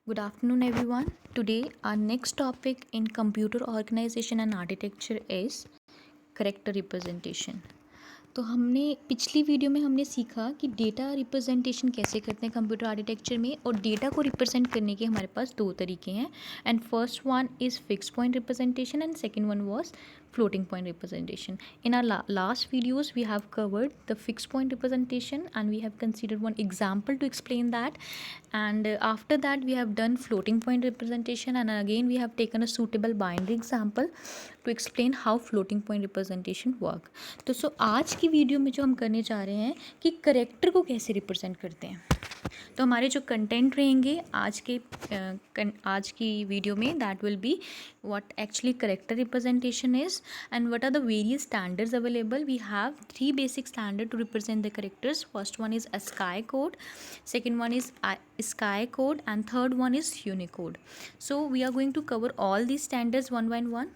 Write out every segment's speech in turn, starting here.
Good afternoon, everyone. Today, our next topic in computer organization and architecture is character representation. तो हमने पिछली video में हमने सीखा कि डेटा रिप्रेजेंटेशन कैसे करते हैं कंप्यूटर आर्किटेक्चर में, और डेटा को रिप्रेजेंट करने के हमारे पास दो तरीके हैं. And first one is fix point representation and second one was floating point representation. In our last videos we have covered the fixed point representation and we have considered one example to explain that, and after that we have done floating point representation, and again we have taken a suitable binary example to explain how floating point representation work. तो आज की video में जो हम करने जा रहे हैं कि करेक्टर को कैसे रिप्रेजेंट करते हैं. तो हमारे जो कंटेंट रहेंगे आज की वीडियो में, that will be what actually character representation is and what are the various standards available. We have 3 basic standard to represent the characters. First one is ASCII code, second one is ASCII code, and third one is Unicode. So we are going to cover all these standards one by one.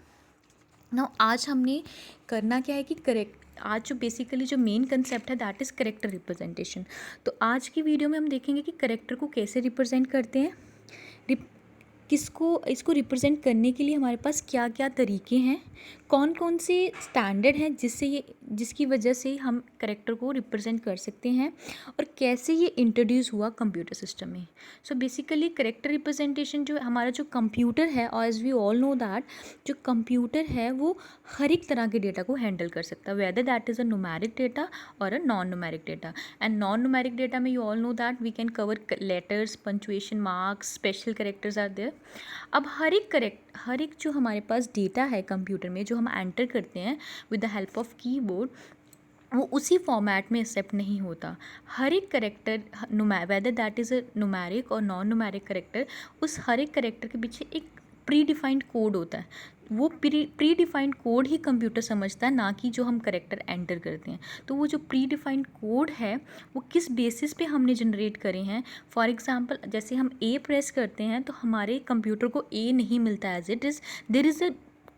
Now आज हमने करना क्या है कि आज जो basically जो main concept है दैट इज़ करेक्टर रिप्रेजेंटेशन. तो आज की वीडियो में हम देखेंगे कि करेक्टर को कैसे रिप्रेजेंट करते हैं, इसको रिप्रेजेंट करने के लिए हमारे पास क्या क्या तरीके हैं, कौन कौन से स्टैंडर्ड हैं जिसकी वजह से हम करेक्टर को रिप्रेजेंट कर सकते हैं, और कैसे ये इंट्रोड्यूस हुआ कंप्यूटर सिस्टम में. सो बेसिकली करेक्टर रिप्रेजेंटेशन जो हमारा जो कंप्यूटर है, और as we all know that जो कंप्यूटर है वो हर एक तरह के डेटा को हैंडल कर सकता है, whether that is a numeric data और a non numeric data. And non numeric data में you all know that we can cover letters, punctuation marks, special characters are there. अब हर एक जो हमारे पास डेटा है कंप्यूटर में जो हम एंटर करते हैं with the help of keyboard, वो उसी फॉर्मेट में एक्सेप्ट नहीं होता. हर एक character, weather that is a numeric और नॉन न्यूमेरिक करेक्टर, उस हर एक करेक्टर के पीछे एक प्री डिफाइंड कोड होता है. वो प्री डिफाइंड कोड ही कंप्यूटर समझता है, ना कि जो हम करेक्टर एंटर करते हैं. तो वो जो प्री डिफाइंड कोड है वो किस बेसिस पे हमने जनरेट करे हैं. फॉर एग्जांपल जैसे हम ए प्रेस करते हैं तो हमारे कंप्यूटर को ए नहीं मिलता as it is, there is a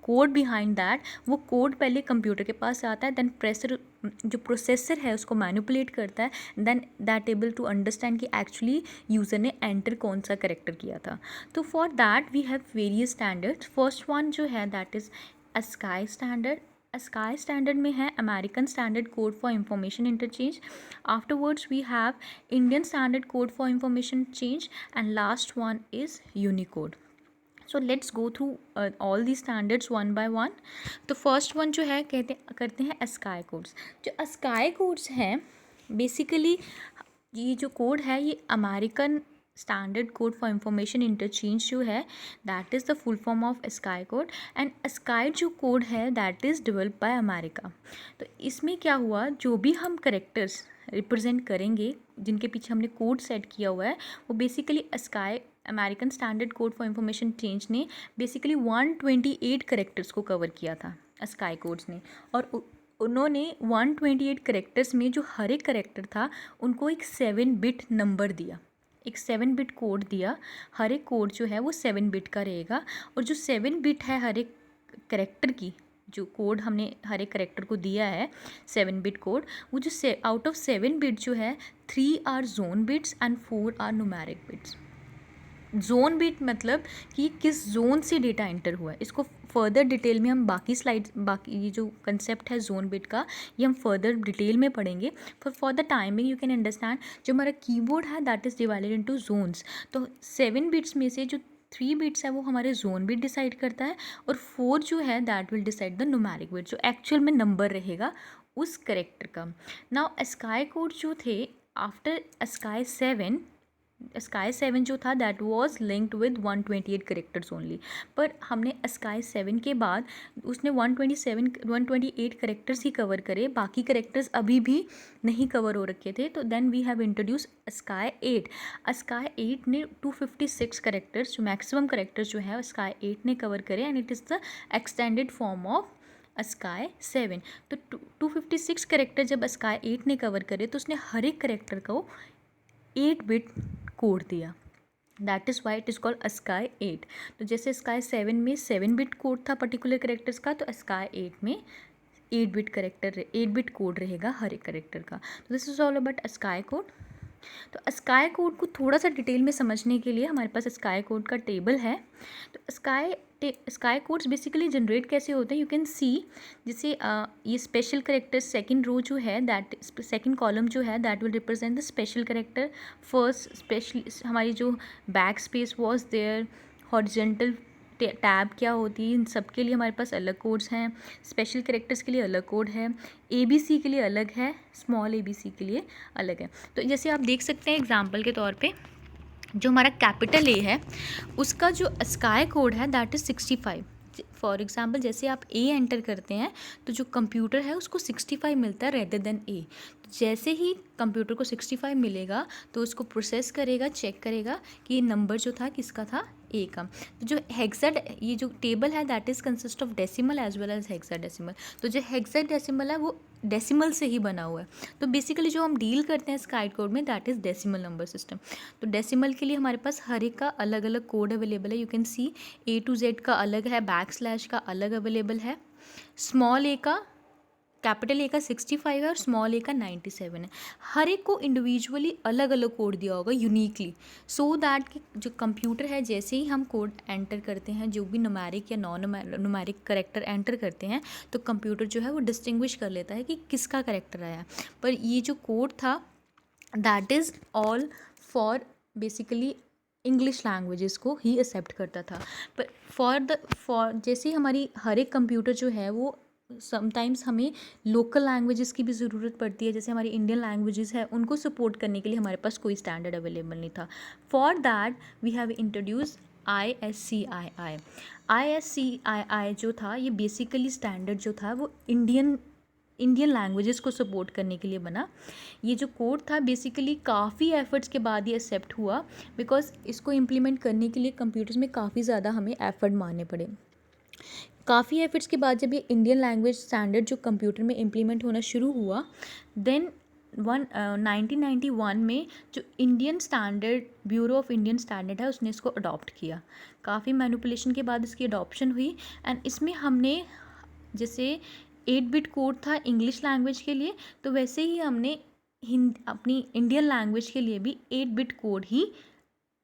code behind that. वो कोड पहले कंप्यूटर के पास आता है, देन जो प्रोसेसर है उसको मैनिपुलेट करता है, then that able to understand कि एक्चुअली यूज़र ने एंटर कौन सा करेक्टर किया था. तो for that we have various standards. First one जो है that is ASCII standard. ASCII standard में है American standard code for information interchange. Afterwards we have Indian standard code for information change, and last one is Unicode. So let's go through all the standards one by one. तो first one जो है करते हैं ASCII codes. जो ASCII codes हैं basically ये जो code है ये American standard code for information interchange जो है that is the full form of ASCII code. And ASCII जो कोड है that is developed by America. तो इसमें क्या हुआ, जो भी हम करेक्टर्स रिप्रेजेंट करेंगे जिनके पीछे हमने कोड सेट किया हुआ है, वो basically ASCII American standard code for information change ने बेसिकली 128 करेक्टर्स को कवर किया था ASCII कोड्स ने. और उन्होंने 128 करेक्टर्स में जो हर एक करेक्टर था उनको एक 7 बिट नंबर दिया, एक 7 बिट कोड दिया. हर एक कोड जो है वो 7 बिट का रहेगा, और जो 7 बिट है हर एक करेक्टर की, जो कोड हमने हर एक करेक्टर को दिया है 7 बिट कोड, वो जो आउट ऑफ 7 बिट जो है 3 are zone bits and 4 are numeric bits. Zone bit मतलब कि किस जोन से डेटा एंटर हुआ है. इसको फर्दर डिटेल में हम बाकी ये जो कंसेप्ट है जोन बिट का, ये हम फर्दर डिटेल में पढ़ेंगे. For the timing you can understand जो हमारा कीबोर्ड है that is divided into zones. तो 7 बिट्स में से जो 3 बिट्स है वो हमारे जोन बिट डिसाइड करता है, और 4 जो है that will decide the numeric bit, जो एक्चुअल में नंबर रहेगा उस करेक्टर का. नाउ ASCII कोड जो थे आफ्टर ASCII 7 जो था that was linked with 128 characters only. पर हमने ASCII 7 के बाद उसने 128 करेक्टर्स ही कवर करे, बाकी करेक्टर्स अभी भी नहीं कवर हो रखे थे. तो then we have introduce ASCII 8. ASCII 8 ने 256 करेक्टर्स, जो मैक्सिमम करेक्टर्स जो है ASCII 8 ने कवर करे, and it is the extended form of ASCII 7. तो 256 करेक्टर जब ASCII 8 ने कवर करे तो उसने हर एक करेक्टर को 8 बिट कोड दिया, that is why it is called ASCII 8. तो जैसे ASCII 7 में 7 बिट कोड था पर्टिकुलर करेक्टर्स का, तो ASCII 8 में 8 बिट कोड रहेगा हर एक करेक्टर का. तो this is all about ASCII code. तो स्काई कोड को थोड़ा सा डिटेल में समझने के लिए हमारे पास स्काई कोड का टेबल है। तो स्काई कोड्स बेसिकली जनरेट कैसे होते हैं, यू कैन सी, जैसे ये स्पेशल करेक्टर सेकंड रो जो है, दैट सेकंड कॉलम जो है that will represent the special character. First special हमारी जो back space was there, horizontal tab क्या होती है, इन सब के लिए हमारे पास अलग कोड्स हैं। स्पेशल कैरेक्टर्स के लिए अलग कोड है, ABC के लिए अलग है, स्मॉल ABC के लिए अलग है। तो जैसे आप देख सकते हैं एग्जांपल के तौर पे, जो हमारा कैपिटल A है उसका जो स्काई कोड है दैट इज़ 65। फॉर एग्जांपल जैसे आप A एंटर करते हैं तो जो कंप्यूटर है उसको 65 मिलता है रेदर देन A। जैसे ही कंप्यूटर को 65 मिलेगा तो उसको प्रोसेस करेगा, चेक करेगा कि ये नंबर जो था किसका था, A का। तो जो ये जो टेबल है that is consist of decimal as well as hexadecimal. तो जो हेक्साडेसिमल है वो डेसिमल से ही बना हुआ है। तो बेसिकली जो हम डील करते हैं स्काई कोड में that is decimal number system. तो डेसिमल के लिए हमारे पास हर एक का अलग अलग कोड अवेलेबल है। You can see A to Z का अलग है, बैकस्लैश का अलग अवेलेबल है, स्मॉल A का, कैपिटल A का 65 है और स्मॉल A का 97 है। हर एक को इंडिविजुअली अलग अलग कोड दिया होगा यूनिकली, सो दैट कि जो कंप्यूटर है जैसे ही हम कोड एंटर करते हैं, जो भी न्यूमेरिक या नॉन न्यूमेरिक करेक्टर एंटर करते हैं, तो कंप्यूटर जो है वो डिस्टिंग्विश कर लेता है कि किसका करेक्टर आया। पर ये जो कोड था that is all for basically English languages को ही एक्सेप्ट करता था। पर फॉर जैसे हमारी हर एक कंप्यूटर जो है वो समटाइम्स हमें लोकल लैंग्वेजेस की भी ज़रूरत पड़ती है, जैसे हमारी इंडियन लैंग्वेजेस है उनको सपोर्ट करने के लिए हमारे पास कोई स्टैंडर्ड अवेलेबल नहीं था। For that we have introduce ISCII। ISCII जो था ये बेसिकली स्टैंडर्ड जो था वो इंडियन लैंग्वेजेस को सपोर्ट करने के लिए बना। ये जो कोड था बेसिकली काफ़ी एफर्ट्स के बाद ये एक्सेप्ट हुआ, बिकॉज इसको इम्प्लीमेंट करने के लिए कंप्यूटर्स में काफ़ी ज़्यादा हमें एफर्ट मारने पड़े। काफ़ी एफर्ट्स के बाद जब ये इंडियन लैंग्वेज स्टैंडर्ड जो कंप्यूटर में इम्प्लीमेंट होना शुरू हुआ, देन 1991 में जो Indian standard bureau of Indian standard है उसने इसको अडॉप्ट किया। काफ़ी मैनिपुलेशन के बाद इसकी अडॉप्शन हुई एंड इसमें हमने जैसे 8 बिट कोड था इंग्लिश लैंग्वेज के लिए, तो वैसे ही हमने अपनी इंडियन लैंग्वेज के लिए भी 8 बिट कोड ही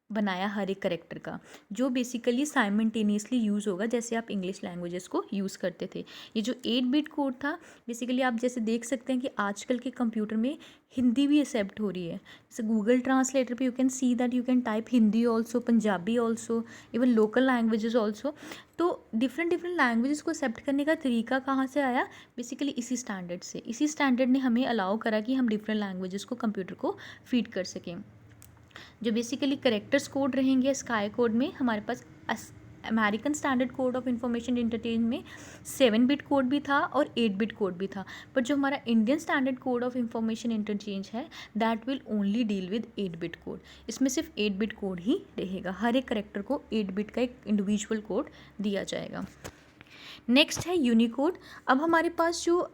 बनाया हर एक करेक्टर का, जो बेसिकली साइमल्टेनियसली यूज़ होगा जैसे आप इंग्लिश लैंग्वेजेस को यूज़ करते थे। ये जो 8 बिट कोड था बेसिकली आप जैसे देख सकते हैं कि आजकल के कंप्यूटर में हिंदी भी एक्सेप्ट हो रही है। जैसे गूगल ट्रांसलेटर पे you can see that you can type Hindi also, Punjabi also, even local languages also. तो डिफरेंट लैंग्वेजेस को एक्सेप्ट करने का तरीका कहाँ से आया, बेसिकली इसी स्टैंडर्ड से। इसी स्टैंडर्ड ने हमें अलाउ करा कि हम डिफरेंट लैंग्वेजेस को कंप्यूटर को फीड कर सकें। जो बेसिकली करेक्टर्स कोड रहेंगे स्काई कोड में, हमारे पास American standard Code of Information Interchange में 7 बिट कोड भी था और 8 बिट कोड भी था। पर जो हमारा Indian standard Code of Information Interchange है that will only deal with 8 bit code. इसमें सिर्फ 8 बिट कोड ही रहेगा, हर एक करेक्टर को 8 बिट का एक इंडिविजुअल कोड दिया जाएगा। नेक्स्ट है यूनिकोड। अब हमारे पास जो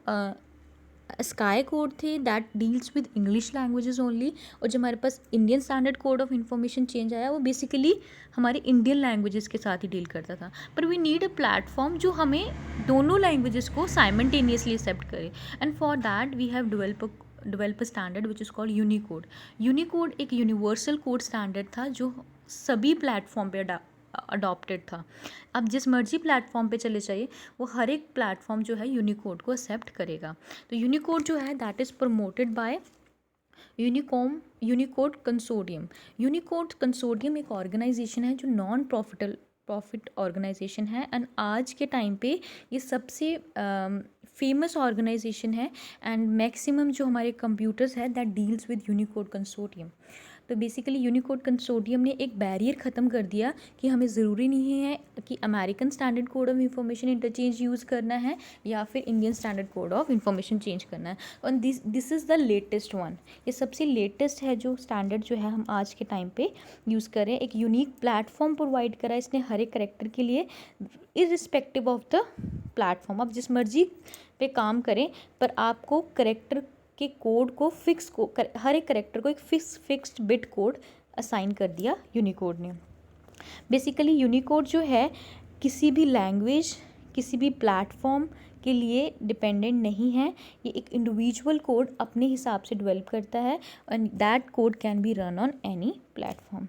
स्काई कोड थे that deals with English languages only, और जो हमारे पास Indian standard Code of Information change आया वो बेसिकली हमारे इंडियन लैंग्वेजेस के साथ ही डील करता था। पर वी नीड अ प्लेटफॉर्म जो हमें दोनों लैंग्वेजेस को साइमल्टेनियसली एक्सेप्ट करे, and for that we have develop standard which is called Unicode. Unicode एक यूनिवर्सल कोड स्टैंडर्ड था जो सभी प्लेटफॉर्म पे अडॉप्टेड था। अब जिस मर्जी प्लेटफॉर्म पे चले जाइए वो हर एक प्लेटफॉर्म जो है यूनिकोड को एक्सेप्ट करेगा। तो यूनिकोड जो है that is promoted by Unicode consortium. Unicode consortium एक ऑर्गेनाइजेशन है जो नॉन प्रॉफिट ऑर्गेनाइजेशन है, एंड आज के टाइम पे ये सबसे फेमस ऑर्गेनाइजेशन है, एंड मैक्सिमम जो हमारे कंप्यूटर्स है that deals with Unicode consortium. तो बेसिकली यूनिकोड कंसोर्टियम ने एक बैरियर ख़त्म कर दिया कि हमें ज़रूरी नहीं है कि American standard Code of Information interchange use करना है या फिर Indian standard Code of Information change करना है। और this is the latest one. ये सबसे लेटेस्ट है जो स्टैंडर्ड जो है हम आज के टाइम पे यूज़ करें। एक यूनिक प्लेटफॉर्म प्रोवाइड करा इसने हर एक करेक्टर के लिए, इर्रिस्पेक्टिव ऑफ द प्लेटफॉर्म। आप जिस मर्जी पे काम करें पर आपको करेक्टर के कोड को हर एक करेक्टर को एक फिक्स्ड बिट कोड असाइन कर दिया यूनिकोड ने। बेसिकली यूनिकोड जो है किसी भी लैंग्वेज, किसी भी प्लेटफॉर्म, के लिए डिपेंडेंट नहीं है, ये एक इंडिविजुअल कोड अपने हिसाब से डेवलप करता है and that code can be run on any platform.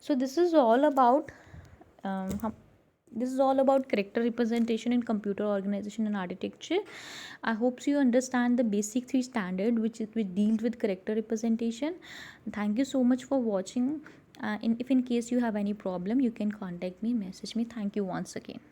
So this is all about this is all about character representation in computer organization and architecture. I hope you understand the basic three standard which deals with character representation. Thank you so much for watching. If in case you have any problem, you can contact me, message me. Thank you once again.